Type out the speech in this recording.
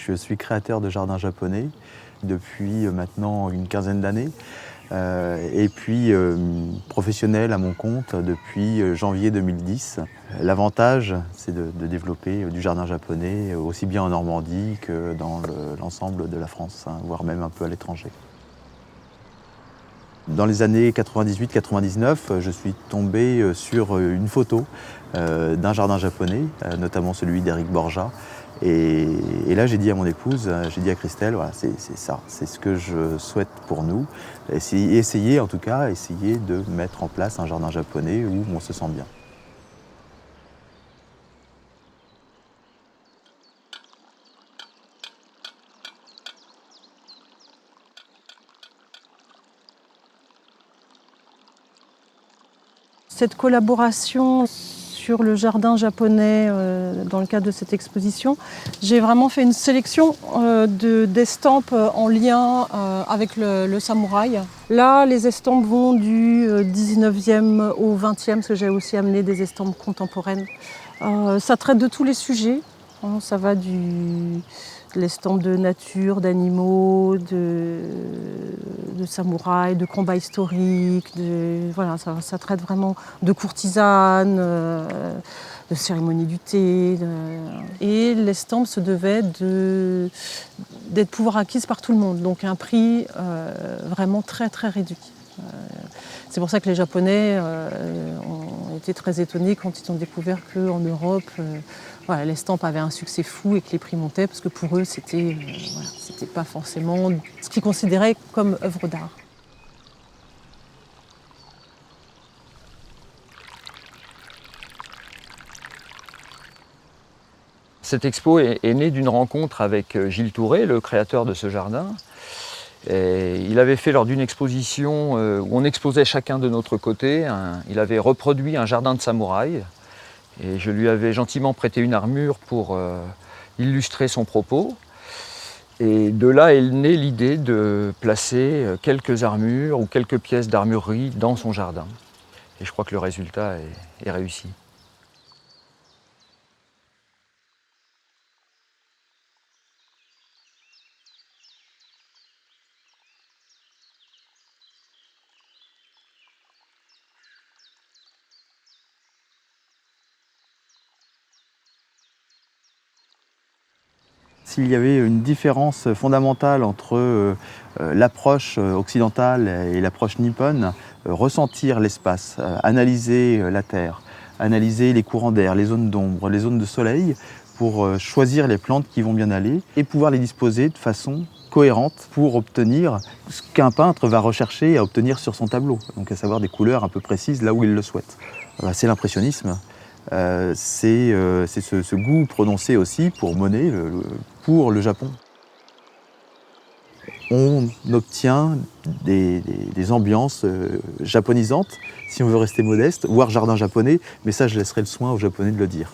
Je suis créateur de jardins japonais depuis maintenant une quinzaine d'années. Et puis professionnel à mon compte depuis janvier 2010. L'avantage, c'est de développer du jardin japonais aussi bien en Normandie que dans l'ensemble de la France, hein, voire même un peu à l'étranger. Dans les années 98-99, je suis tombé sur une photo d'un jardin japonais, notamment celui d'Eric Borja. Et là, j'ai dit à mon épouse, j'ai dit à Christelle, voilà, c'est ça, c'est ce que je souhaite pour nous. Essayer, en tout cas, essayer de mettre en place un jardin japonais où on se sent bien. Cette collaboration sur le jardin japonais dans le cadre de cette exposition, j'ai vraiment fait une sélection d'estampes en lien avec le samouraï. Là, les estampes vont du 19e au 20e, parce que j'ai aussi amené des estampes contemporaines. Ça traite de tous les sujets, hein, ça va de l'estampe de nature, d'animaux, de samouraïs, de combats historiques, voilà, ça traite vraiment de courtisanes, de cérémonies du thé. Et l'estampe se devait d'être pouvoir acquise par tout le monde, donc un prix vraiment très très réduit. C'est pour ça que les Japonais ont été très étonnés quand ils ont découvert qu'en Europe, voilà, l'estampe avait un succès fou et que les prix montaient, parce que pour eux, c'était pas forcément ce qu'ils considéraient comme œuvre d'art. Cette expo est née d'une rencontre avec Gilles Touré, le créateur de ce jardin. Et il avait fait lors d'une exposition où on exposait chacun de notre côté, il avait reproduit un jardin de samouraï. Et je lui avais gentiment prêté une armure pour illustrer son propos. Et de là est née l'idée de placer quelques armures ou quelques pièces d'armurerie dans son jardin. Et je crois que le résultat est réussi. S'il y avait une différence fondamentale entre l'approche occidentale et l'approche nippone, ressentir l'espace, analyser la terre, analyser les courants d'air, les zones d'ombre, les zones de soleil, pour choisir les plantes qui vont bien aller et pouvoir les disposer de façon cohérente pour obtenir ce qu'un peintre va rechercher à obtenir sur son tableau, donc à savoir des couleurs un peu précises là où il le souhaite. C'est l'impressionnisme. C'est ce goût prononcé aussi pour Monet, pour le Japon. On obtient des ambiances japonisantes, si on veut rester modeste, voire jardin japonais, mais ça je laisserai le soin aux Japonais de le dire.